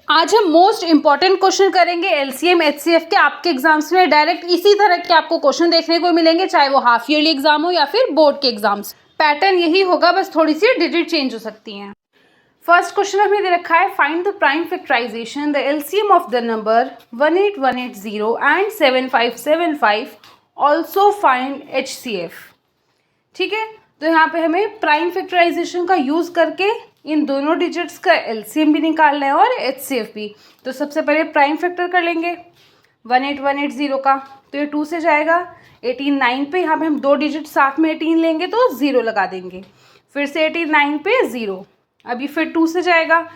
आज हम most important question करेंगे एलसीएम एचसीएफ के। आपके एग्जाम्स में डायरेक्ट इसी तरह के आपको क्वेश्चन देखने को मिलेंगे, चाहे वो हाफ ईयरली एग्जाम हो या फिर बोर्ड के एग्जाम्स। पैटर्न यही होगा, बस थोड़ी सी डिजिट चेंज हो सकती हैं। फर्स्ट क्वेश्चन हमें दे रखा है, find the prime factorisation the LCM of the number 18180 and 7575, also find HCF. ठीक है, तो यहाँ पे हमें प्राइम फैक्टराइजेशन का यूज करके इन दोनों डिजिट्स का एलसीएम भी निकालना है और एचसीएफ भी। तो सबसे पहले प्राइम फैक्टर कर लेंगे 18180 का, तो ये 2 से जाएगा। 189 पे यहाँ पे हम 2 डिजिट साथ में 18 लेंगे तो 0 लगा देंगे, फिर से 189 पे 0, अभी फिर 2 से जाएगा,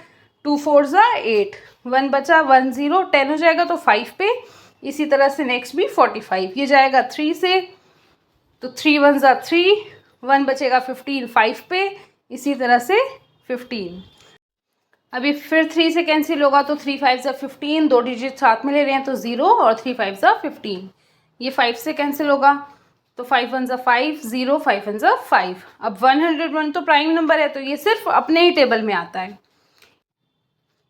2 4 ज़ा 8, 1 बचा 1 0, 10 हो जाएगा तो 5 पे। इसी तरह से नेक्स्ट भी 45, ये जाएगा 3 से, तो 3 1 ज़ा 3, 1 बचेगा 15 5 पे, इसी तरह से 15। अभी फिर 3 से कैंसिल होगा तो 3 5 ज़ा 15, 2 डिजिट साथ में ले रहे हैं तो 0 और 3 5 ज़ा 15। ये 5 से कैंसिल होगा तो 5 1 ज़ा 5, 0 5 1 ज़ा 5। अब 101 तो प्राइम नंबर है तो ये सिर्फ अपने ही टेबल में आता है।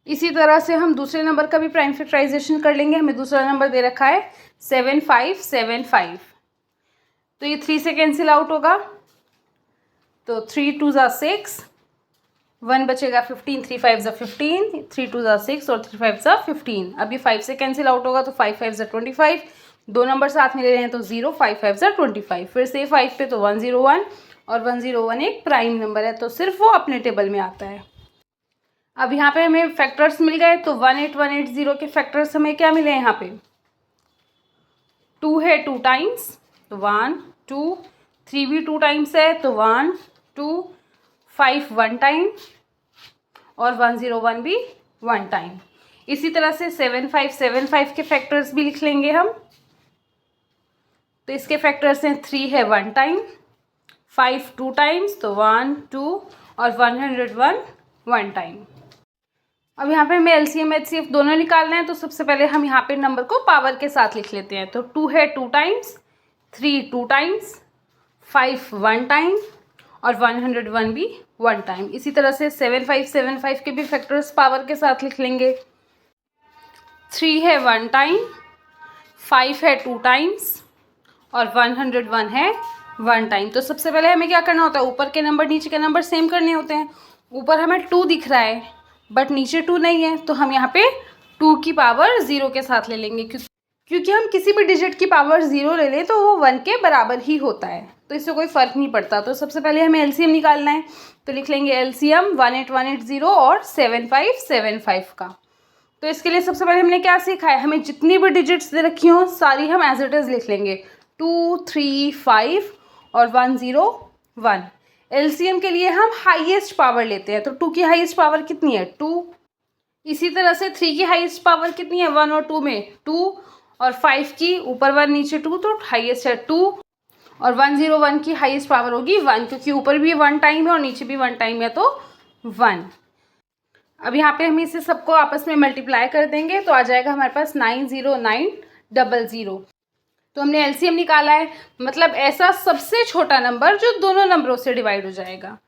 इसी तरह से हम दूसरे नंबर का भी प्राइम फैक्टराइजेशन कर लेंगे। हमें दूसरा नंबर दे रखा है 7575, तो ये 3 से कैंसिल आउट होगा तो 3 2 ज़ा 6, 1 बचेगा 15, 3 5 ज़ा 15, 3 2 ज़ा 6 और 3 5 ज़ा 15। अभी 5 से कैंसिल आउट होगा तो 5 5 ज़ा 25, 2 नंबर साथ में ले रहे हैं तो 0 5 5 ज़ा 25, फिर से 5 पे तो 101, और 101 एक प्राइम नंबर है तो सिर्फ वो अपने टेबल में आता है। अब यहाँ पे हमें फैक्टर्स मिल गए, तो 18180 के फैक्टर्स हमें क्या मिले यहाँ पे, 2 है 2 टाइम्स तो 1 2, 3 भी 2 टाइम्स है तो 1 2, 5 1 टाइम और 101 भी 1 टाइम। इसी तरह से 7575 के फैक्टर्स भी लिख लेंगे हम, तो इसके फैक्टर्स हैं 3 है 1 टाइम, 5 2 टाइम्स तो 1 2 और 101 1 टाइम। अब यहाँ पे हमें एलसीएम एचसीएफ दोनों निकालना है, तो सबसे पहले हम यहाँ पे नंबर को पावर के साथ लिख लेते हैं। तो 2 है 2 टाइम्स, 3 2 टाइम्स, 5 1 टाइम और 101 भी 1 टाइम। इसी तरह से 7575 के भी फैक्टर्स पावर के साथ लिख लेंगे। 3 है 1 टाइम, 5 है 2 टाइम्स और 101 है 1 टाइम। तो सबसे पहले हमें क्या करना होता है, ऊपर के नंबर नीचे के नंबर सेम करने होते हैं। ऊपर हमें 2 दिख रहा है बट नीचे 2 नहीं है, तो हम यहाँ पे 2 की पावर 0 के साथ ले लेंगे, क्योंकि हम किसी भी डिजिट की पावर 0 ले लें तो वो 1 के बराबर ही होता है, तो इससे कोई फ़र्क नहीं पड़ता। तो सबसे पहले हमें एलसीएम निकालना है, तो लिख लेंगे एलसीएम 18180 और 7575 का। तो इसके लिए सबसे पहले हमने क्या सीखा है, हमें जितनी भी डिजिट्स दे रखी हों सारी हम एज इट इज़ लिख लेंगे, 2 3 5 और 101। एलसीएम के लिए हम हाईएस्ट पावर लेते हैं, तो 2 की हाईएस्ट पावर कितनी है, 2। इसी तरह से 3 की हाईएस्ट पावर कितनी है, 1 और 2 में 2, और 5 की ऊपर 1 नीचे 2 तो हाईएस्ट है 2, और 101 की हाईएस्ट पावर होगी 1, क्योंकि ऊपर भी 1 टाइम है और नीचे भी 1 टाइम है तो 1। अब यहाँ पे हम इसे सबको आपस में मल्टीप्लाई कर देंगे तो आ जाएगा हमारे पास 90900। तो हमने एलसीएम निकाला है, मतलब ऐसा सबसे छोटा नंबर जो दोनों नंबरों से डिवाइड हो जाएगा।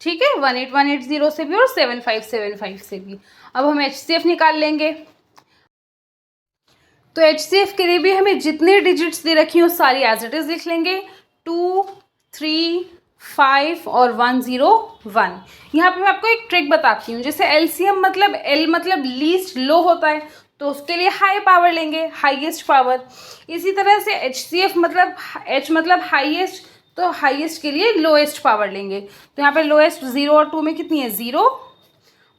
ठीक है, 18180 से भी और 7575 से भी। अब हम एचसीएफ निकाल लेंगे, तो एचसीएफ के लिए भी हमें जितने डिजिट्स दे रखी हो सारी एज इट इज लिख लेंगे, 2 3 5 और 101। यहाँ पे मैं आपको एक ट्रिक बताती हूँ, जैसे एलसीएम मतलब एल मतलब लीस्ट लो होता है तो उसके लिए हाई पावर लेंगे, हाईएस्ट पावर। इसी तरह से एचसीएफ मतलब एच मतलब हाईएस्ट, तो हाईएस्ट के लिए लोएस्ट पावर लेंगे। तो यहाँ पे लोएस्ट 0 और 2 में कितनी है, 0,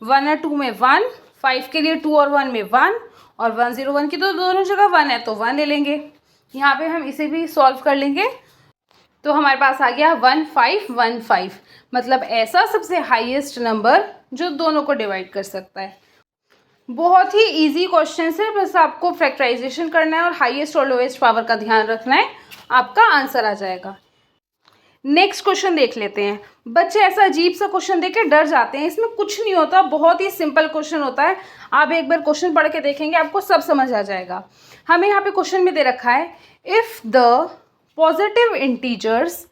1 और 2 में 1, 5 के लिए 2 और 1 में 1, और 101 की तो दोनों जगह 1 है तो 1 ले लेंगे। यहाँ पे हम इसे भी सॉल्व कर लेंगे, तो हमारे पास आ गया 1515, मतलब ऐसा सबसे हाईएस्ट नंबर जो दोनों को डिवाइड कर सकता है। बहुत ही इजी क्वेश्चन है, बस आपको फैक्टराइजेशन करना है और हाईएस्ट और लोएस्ट पावर का ध्यान रखना है, आपका आंसर आ जाएगा। नेक्स्ट क्वेश्चन देख लेते हैं। बच्चे ऐसा अजीब सा क्वेश्चन देख के डर जाते हैं, इसमें कुछ नहीं होता, बहुत ही सिंपल क्वेश्चन होता है। आप एक बार क्वेश्चन पढ़ के देखेंगे आपको सब समझ आ जाएगा। हमें यहाँ पे क्वेश्चन में दे रखा है, if the positive integers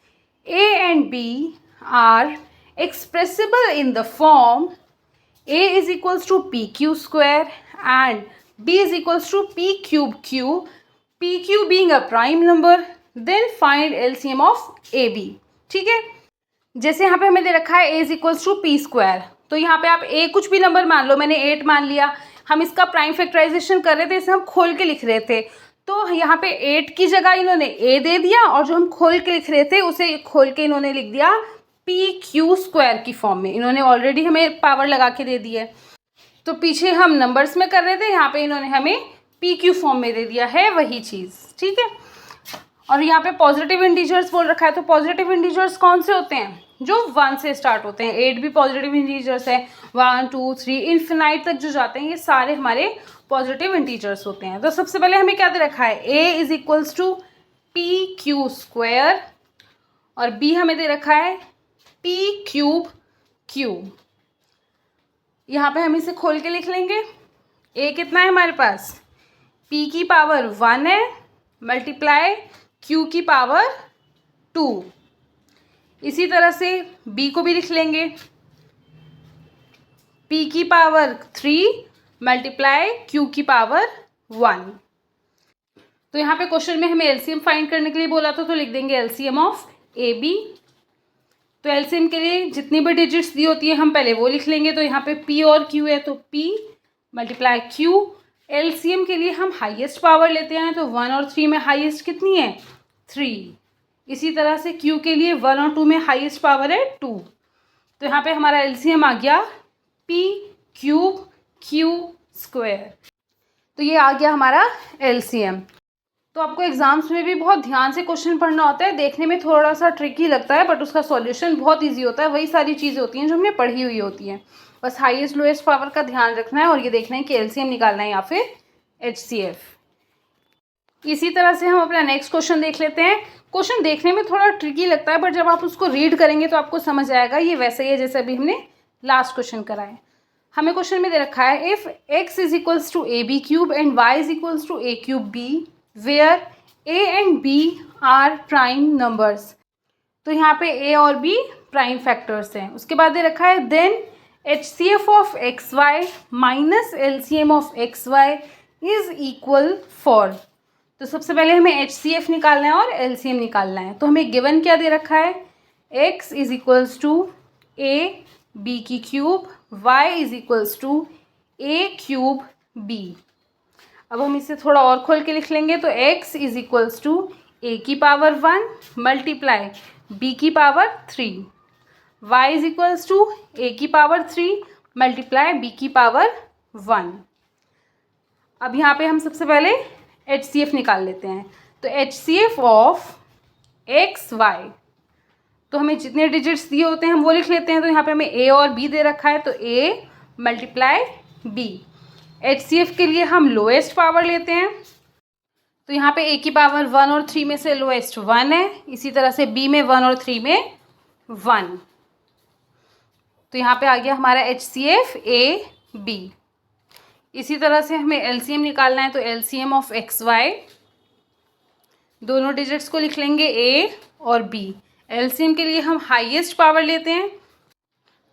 a and b are expressible in the form a is equals to pq square and b is equals to p cube q, pq being a prime number, then find LCM of AB। ठीक है, जैसे यहाँ पे हमें दे रखा है a is equals to P square, तो यहाँ पे आप a कुछ भी नंबर मान लो, मैंने 8 मान लिया। हम इसका प्राइम फैक्टराइजेशन कर रहे थे, इसे हम खोल के लिख रहे थे, तो यहाँ पे 8 की जगह इन्होंने a दे दिया और जो हम खोल के लिख रहे थे उसे खोल के इन्होंने लिख दिया पी क्यू स्क्वायर की फॉर्म में। इन्होंने ऑलरेडी हमें पावर लगा के दे दी है, तो पीछे हम नंबर्स में कर रहे थे, यहाँ पे इन्होंने हमें पी क्यू फॉर्म में दे दिया है, वही चीज़। ठीक है, और यहाँ पे पॉजिटिव इंटीजर्स बोल रखा है, तो पॉजिटिव इंटीजर्स कौन से होते हैं? जो 1 से स्टार्ट होते हैं। 8 भी पॉजिटिव इंटीजर्स है, 1 2 3 इन्फिनाइट तक जो जाते हैं, ये सारे हमारे पॉजिटिव इंटीजर्स होते हैं। तो सबसे पहले हमें क्या दे रखा है? a is equals to P Q square और b हमें दे रखा है पी क्यूब क्यू। यहाँ पे हम इसे खोल के लिख लेंगे। a कितना है हमारे पास? p की पावर 1 है, मल्टीप्लाई q की पावर 2। इसी तरह से b को भी लिख लेंगे, p की पावर 3 मल्टीप्लाई q की पावर 1। तो यहाँ पे क्वेश्चन में हमें एलसीएम फाइंड करने के लिए बोला था, तो लिख देंगे एलसीएम ऑफ ए बी। तो एलसीएम के लिए जितनी भी डिजिट्स दी होती है हम पहले वो लिख लेंगे। तो यहाँ पे p और q है, तो p मल्टीप्लाई q। एलसीएम के लिए हम हाईएस्ट पावर लेते हैं, तो 1 और 3 में हाईएस्ट कितनी है? 3। इसी तरह से q के लिए 1 और 2 में हाईएस्ट पावर है 2। तो यहाँ पे हमारा एलसीएम आ गया p क्यूब q स्क्वायर। तो ये आ गया हमारा एलसीएम। तो आपको एग्जाम्स में भी बहुत ध्यान से क्वेश्चन पढ़ना होता है, देखने में थोड़ा सा ट्रिकी लगता है बट उसका सॉल्यूशन बहुत इजी होता है। वही सारी चीज़ें होती हैं जो हमने पढ़ी हुई होती हैं, बस हाईएस्ट लोएस्ट पावर का ध्यान रखना है और ये देखना है कि एलसीएम निकालना है या फिर एचसीएफ। इसी तरह से हम अपना नेक्स्ट क्वेश्चन देख लेते हैं। क्वेश्चन देखने में थोड़ा ट्रिकी लगता है बट जब आप उसको रीड करेंगे तो आपको समझ आएगा। ये वैसे ही है जैसे अभी हमने लास्ट क्वेश्चन कराए। हमें क्वेश्चन में दे रखा है if x is equals to A B cube and y is equals to A cube B where a and b are prime numbers. तो यहाँ पे a और b प्राइम फैक्टर्स हैं। उसके बाद दे रखा है then HCF of X Y minus LCM of X Y is equal four. तो सबसे पहले हमें HCF निकालना है और LCM निकालना है। तो हमें गिवन क्या दे रखा है? x is equals to a b की cube, y is equals to a cube b। अब हम इसे थोड़ा और खोल के लिख लेंगे, तो x is equals to a की पावर 1 मल्टीप्लाई b की power 3, y is equals to a की पावर 3 मल्टीप्लाई b की पावर 1। अब यहाँ पे हम सबसे पहले HCF निकाल लेते हैं। तो HCF ऑफ एक्स वाई, तो हमें जितने डिजिट्स दिए होते हैं हम वो लिख लेते हैं। तो यहाँ पे हमें a और b दे रखा है, तो a मल्टीप्लाई b। HCF के लिए हम लोएस्ट पावर लेते हैं, तो यहाँ पे a की पावर 1 और 3 में से लोएस्ट 1 है। इसी तरह से b में 1 और 3 में 1। तो यहाँ पे आ गया हमारा HCF a b। इसी तरह से हमें LCM निकालना है, तो LCM ऑफ एक्स वाई, दोनों डिजिट्स को लिख लेंगे a और b। LCM के लिए हम हाईएस्ट पावर लेते हैं,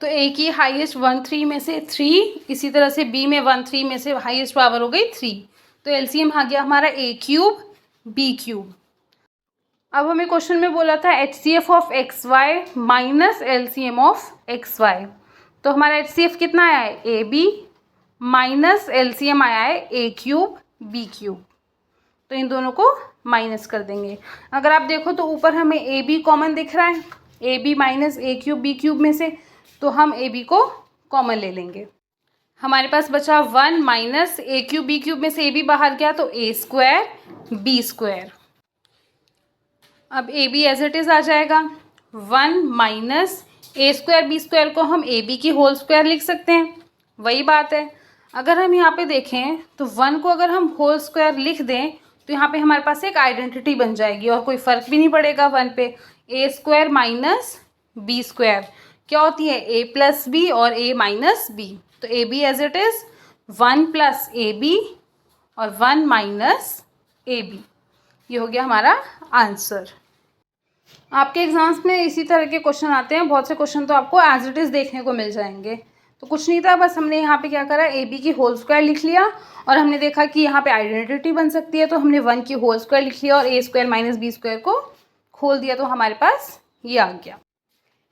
तो a की हाईएस्ट 1 3 में से 3, इसी तरह से b में 1 3 में से हाईएस्ट पावर हो गई 3। तो LCM आ गया हमारा a क्यूब b क्यूब। अब हमें क्वेश्चन में बोला था HCF of X Y minus LCM of X Y. तो हमारा HCF कितना आया है? ए बी माइनस LCM आया है a क्यूब b क्यूब। तो इन दोनों को माइनस कर देंगे। अगर आप देखो तो ऊपर हमें ए बी कॉमन दिख रहा है, A B minus A cube B cube में से, तो हम ए बी को कॉमन ले लेंगे। हमारे पास बचा 1 minus A cube B cube में से ए बी बाहर गया, तो ए स्क्वायर बी स्क्वायर। अब A B as it is आ जाएगा। 1 minus A square B square को हम ए बी की होल स्क्वायर लिख सकते हैं, वही बात है। अगर हम यहाँ पे देखें तो 1 को अगर हम होल स्क्वायर लिख दें तो यहाँ पे हमारे पास एक आइडेंटिटी बन जाएगी और कोई फ़र्क भी नहीं पड़ेगा 1 पे। A square minus B square क्या होती है? a प्लस बी और a माइनस बी। तो A B as it is 1 plus A B और 1 माइनस ए बी। ये हो गया हमारा आंसर। आपके एग्जाम्स में इसी तरह के क्वेश्चन आते हैं, बहुत से क्वेश्चन तो आपको एज इट इज़ देखने को मिल जाएंगे। तो कुछ नहीं था, बस हमने यहाँ पे क्या करा, ए बी की होल स्क्वायर लिख लिया और हमने देखा कि यहाँ पे आइडेंटिटी बन सकती है, तो हमने 1 की होल स्क्वायर लिख लिया और ए स्क्वायर माइनस बी स्क्वायर को खोल दिया, तो हमारे पास ये आ गया।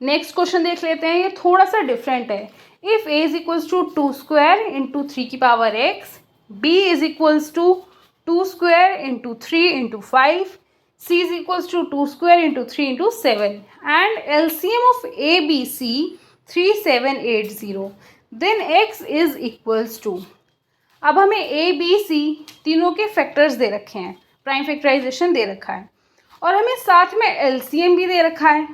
नेक्स्ट क्वेश्चन देख लेते हैं, ये थोड़ा सा डिफरेंट है। If A is equals to 2 square into 3 की power X, B is equals to 2 square into 3 into 5, C is equals to 2 square into 3 into 7 and LCM of A B C 3780, then X is equals to. अब हमें ए B सी तीनों के factors दे रखे हैं, prime factorisation दे रखा है और हमें साथ में एलसीएम भी दे रखा है।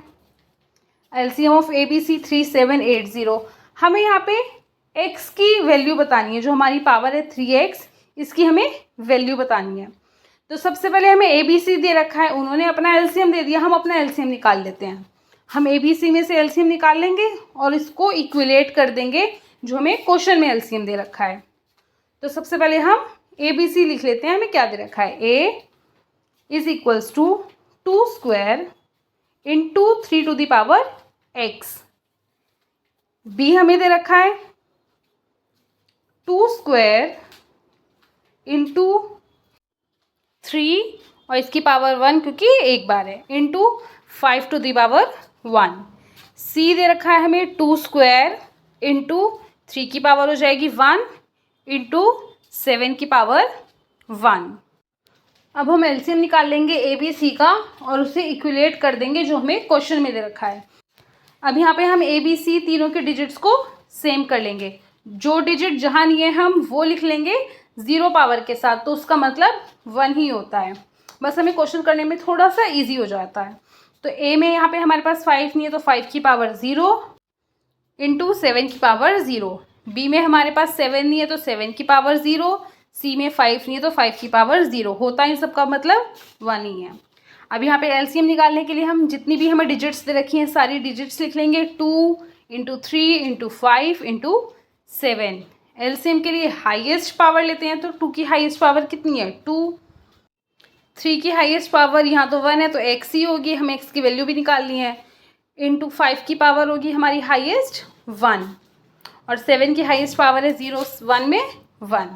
LCM of A B C 3780। हमें यहाँ पे x की वैल्यू बतानी है, जो हमारी पावर है 3x, इसकी हमें वैल्यू बतानी है। तो सबसे पहले हमें ए बी सी दे रखा है, उन्होंने अपना एलसीएम दे दिया, हम अपना एलसीएम निकाल लेते हैं। हम ए बी सी में से एलसीएम निकाल लेंगे और इसको इक्विलेट कर देंगे जो हमें क्वेश्चन में एलसीएम दे रखा है। तो सबसे पहले हम ए बी सी लिख लेते हैं। हमें क्या दे रखा है, A is equals to 2 square into 3 to the power X, B हमें दे रखा है 2 स्क्वायर इंटू 3 और इसकी पावर 1 क्योंकि एक बार है, इंटू 5 टू द पावर 1। सी दे रखा है हमें 2 स्क्वायर इंटू 3 की पावर हो जाएगी 1 इंटू 7 की पावर 1। अब हम एलसीएम निकाल लेंगे ए बी सी का और उसे इक्विलेट कर देंगे जो हमें क्वेश्चन में दे रखा है। अब यहाँ पे हम ए बी सी तीनों के डिजिट्स को सेम कर लेंगे, जो डिजिट जहाँ लिए हम वो लिख लेंगे 0 पावर के साथ, तो उसका मतलब 1 ही होता है। बस हमें क्वेश्चन करने में थोड़ा सा इजी हो जाता है। तो ए में यहाँ पे हमारे पास 5 नहीं है तो 5 की पावर 0 इंटू 7 की पावर 0, बी में हमारे पास 7 नहीं है तो 7 की पावर 0, सी में 5 नहीं है तो 5 की पावर 0, होता है इन सब का मतलब 1 ही है। अब यहाँ पे एलसीएम निकालने के लिए हम जितनी भी हमें डिजिट्स दे रखी हैं सारी डिजिट्स लिख लेंगे, 2 इंटू 3 इंटू 5 इंटू 7। एलसीएम के लिए हाईएस्ट पावर लेते हैं, तो 2 की हाईएस्ट पावर कितनी है 2, 3 की हाईएस्ट पावर यहाँ तो 1 है तो x ही होगी, हमें x की वैल्यू भी निकालनी है, इंटू 5 की पावर होगी हमारी हाईएस्ट 1 और 7 की हाईएस्ट पावर है 0, 1 में 1।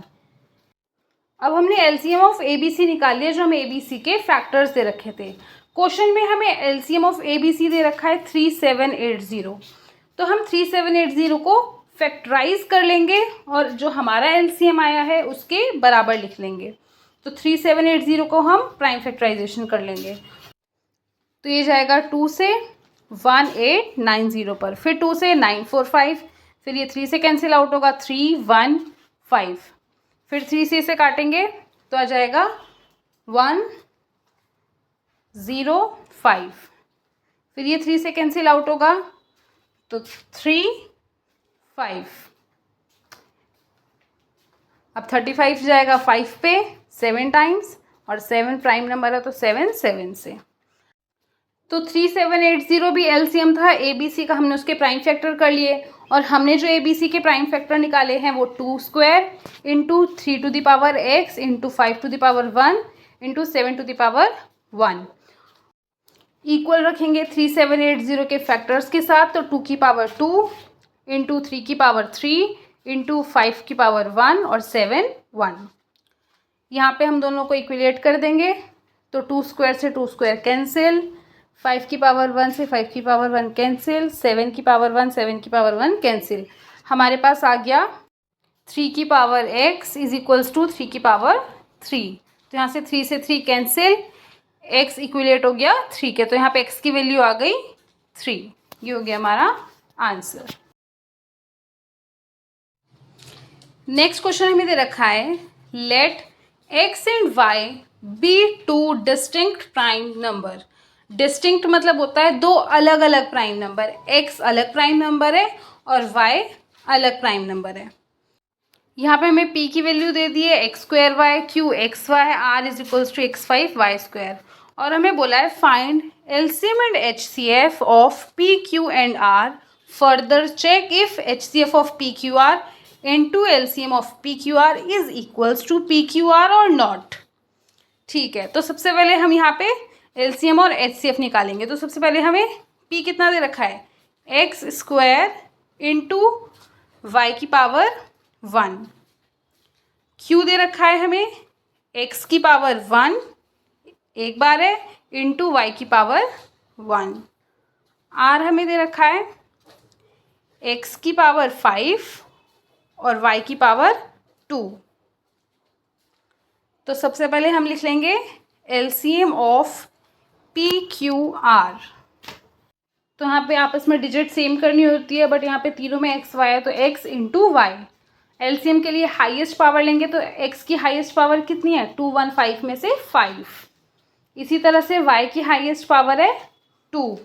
अब हमने LCM of A B C निकाल लिया, जो हमें ए बी सी के फैक्टर्स दे रखे थे। क्वेश्चन में हमें LCM of A B C दे रखा है 3780, तो हम 3780 को फैक्टराइज कर लेंगे और जो हमारा एलसीएम आया है उसके बराबर लिख लेंगे। तो 3780 को हम प्राइम फैक्टराइजेशन कर लेंगे, तो ये जाएगा 2 से 1890 पर, फिर 2 से 945, फिर ये 3 से कैंसिल आउट होगा 315, फिर 3 से इसे काटेंगे तो आ जाएगा 105, फिर ये 3 से कैंसिल आउट होगा तो 35, अब 35 जाएगा 5 पे 7 टाइम्स और 7 प्राइम नंबर है तो 7 7 से, तो 3780 भी एलसीएम था ए बी सी का, हमने उसके प्राइम फैक्टर कर लिए और हमने जो ए बी सी के प्राइम फैक्टर निकाले हैं वो 2 square into 3 to the power X into 5 to the power 1 into 7 to the power 1 equal रखेंगे 3780 के फैक्टर्स के साथ, तो 2 की पावर 2 इंटू 3 की पावर 3 इंटू 5 की पावर 1 और 7 1। यहाँ पे हम दोनों को इक्विलेट कर देंगे, तो 2 स्क्वायर से 2 स्क्वायर कैंसिल, 5 की पावर 1 से 5 की पावर 1 कैंसिल, 7 की पावर 1 7 की पावर 1 कैंसिल। हमारे पास आ गया 3 की power x is equals to 3 की पावर 3, तो यहाँ से 3 से 3 कैंसिल, x इक्विलेट हो गया 3 के, तो यहाँ पे x की वैल्यू आ गई 3। ये हो गया हमारा आंसर। नेक्स्ट क्वेश्चन हमें दे रखा है, let x and y be 2 distinct prime number. Distinct मतलब होता है दो अलग अलग प्राइम नंबर, x अलग प्राइम नंबर है और y अलग प्राइम नंबर है। यहाँ पे हमें p की वैल्यू दे दी है x square y, q x y, r is equals to x5 y square, और हमें बोला है find LCM and HCF of p q and r, further check if HCF of p q r into LCM of p q r is equals to p q r और not. ठीक है, तो सबसे पहले हम यहाँ पे एलसीएम और एचसीएफ निकालेंगे। तो सबसे पहले हमें p कितना दे रखा है x स्क्वायर इंटू y की पावर 1, q दे रखा है हमें x की पावर 1 एक बार है इंटू y की पावर 1, r हमें दे रखा है x की पावर 5 और y की पावर 2। तो सबसे पहले हम लिख लेंगे LCM of P Q are. तो यहाँ पे आपस में डिजिट सेम करनी होती है, बट यहाँ पे तीनों में एक्स वाई है तो एक्स इंटू वाई। एलसीएम के लिए हाईएस्ट पावर लेंगे तो एक्स की हाईएस्ट पावर कितनी है 215 में से 5। इसी तरह से वाई की हाईएस्ट पावर है 2।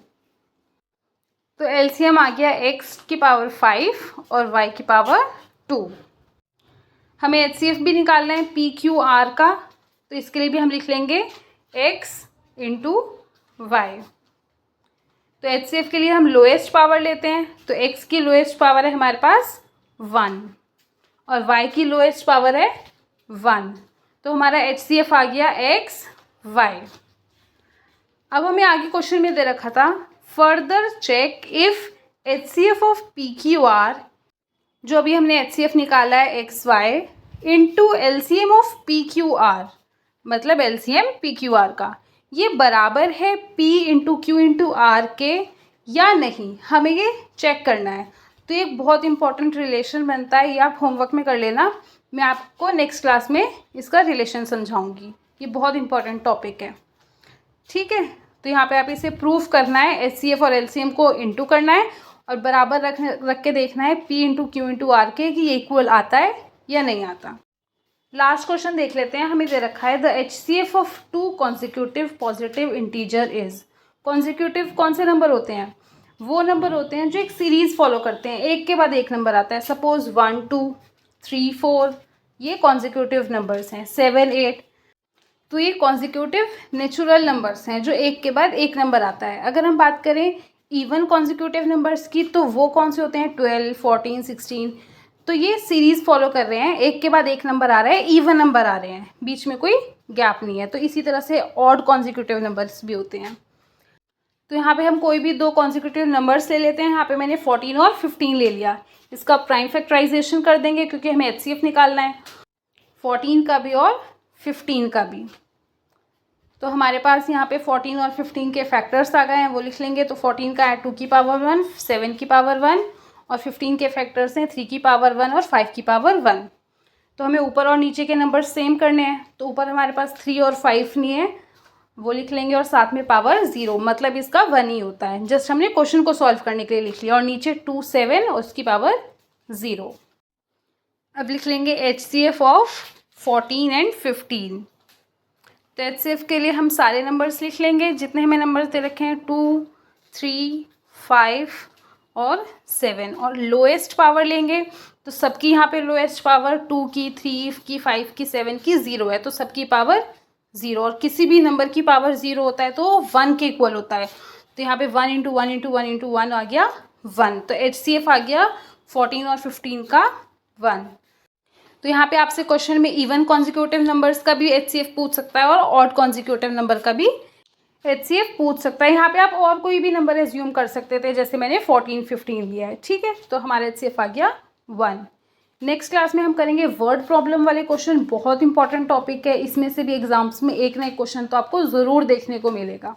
तो एलसीएम आ गया एक्स की पावर 5 और वाई की पावर 2। हमें एचसीएफ भी निकालना है पी क्यू आर का, तो इसके लिए भी हम लिख लेंगे एक्स इंटू वाई। तो एचसीएफ के लिए हम लोएस्ट पावर लेते हैं, तो x की लोएस्ट पावर है हमारे पास 1 और y की लोएस्ट पावर है 1। तो हमारा एचसीएफ आ गया x y। अब हमें आगे क्वेश्चन में दे रखा था further check if HCF of P Q R, जो अभी हमने एचसीएफ निकाला है X Y into LCM of P Q R, मतलब एलसीएम पी क्यू आर का, ये बराबर है P into Q into R के या नहीं, हमें ये चेक करना है। तो ये एक बहुत इंपॉर्टेंट रिलेशन बनता है, ये आप होमवर्क में कर लेना, मैं आपको नेक्स्ट क्लास में इसका रिलेशन समझाऊंगी। ये बहुत इंपॉर्टेंट टॉपिक है, ठीक है। तो यहाँ पे आप इसे प्रूफ करना है, एचसीएफ और एलसीएम को इंटू करना है और बराबर रख के देखना है P into Q into R के कि ये इक्वल आता है या नहीं आता। लास्ट क्वेश्चन देख लेते हैं। हमें दे रखा है the HCF of 2 consecutive positive integer is. Consecutive कौन से नंबर होते हैं? वो नंबर होते हैं जो एक सीरीज फॉलो करते हैं, एक के बाद एक नंबर आता है। सपोज 1 2 3 4 ये कॉन्जिक्यूटिव नंबर्स हैं, 7 8। तो ये कॉन्जिक्यूटिव नेचुरल नंबर्स हैं जो एक के बाद एक नंबर आता है। अगर हम बात करें इवन कॉन्जिक्यूटिव नंबर्स की तो वो कौन से होते हैं 12 14 16। तो ये सीरीज फॉलो कर रहे हैं, एक के बाद एक नंबर आ रहा है, इवन नंबर आ रहे हैं, बीच में कोई गैप नहीं है। तो इसी तरह से ऑड कॉन्जिक्यूटिव नंबर्स भी होते हैं। तो यहाँ पे हम कोई भी 2 कॉन्जिक्यूटिव नंबर्स ले लेते हैं। यहाँ पे मैंने 14 और 15 ले लिया, इसका प्राइम फैक्टराइजेशन कर देंगे क्योंकि हमें एचसीएफ निकालना है 14 का भी और 15 का भी। तो हमारे पास यहाँ पे 14 और 15 के फैक्टर्स आ गए हैं, वो लिख लेंगे। तो 14 का है 2 की पावर 1, 7 की पावर 1 और 15 के फैक्टर्स हैं 3 की पावर 1 और 5 की पावर 1। तो हमें ऊपर और नीचे के नंबर सेम करने हैं। तो ऊपर हमारे पास 3 और 5 नहीं है, वो लिख लेंगे और साथ में पावर 0, मतलब इसका 1 ही होता है। जस्ट हमने क्वेश्चन को सॉल्व करने के लिए लिख लिया। और नीचे 2 7 और उसकी पावर 0। अब लिख लेंगे एचसीएफ ऑफ 14 एंड 15। तो एचसीएफ के लिए हम सारे नंबर्स लिख लेंगे जितने हमें नंबर्स दे रखे हैं, 2 3 5 और 7। और लोएस्ट पावर लेंगे तो सबकी यहाँ पे लोएस्ट पावर 2 की 3 की 5 की 7 की 0 है, तो सबकी पावर 0। और किसी भी नंबर की पावर 0 होता है तो 1 के इक्वल होता है। तो यहाँ पे 1 इंटू 1 इंटू 1 इंटू 1 आ गया 1। तो एचसीएफ आ गया 14 और 15 का 1। तो यहाँ पे आपसे क्वेश्चन में इवन कॉन्जिक्यूटिव नंबर्स का भी एचसीएफ पूछ सकता है और ऑड कॉन्जिक्यूटिव नंबर का भी एचसीएफ पूछ सकता है। यहाँ पे आप और कोई भी नंबर एज्यूम कर सकते थे, जैसे मैंने 14 15 लिया है, ठीक है। तो हमारा एचसीएफ आ गया 1। नेक्स्ट क्लास में हम करेंगे वर्ड प्रॉब्लम वाले क्वेश्चन, बहुत इंपॉर्टेंट टॉपिक है, इसमें से भी एग्जाम्स में एक ना एक क्वेश्चन तो आपको ज़रूर देखने को मिलेगा।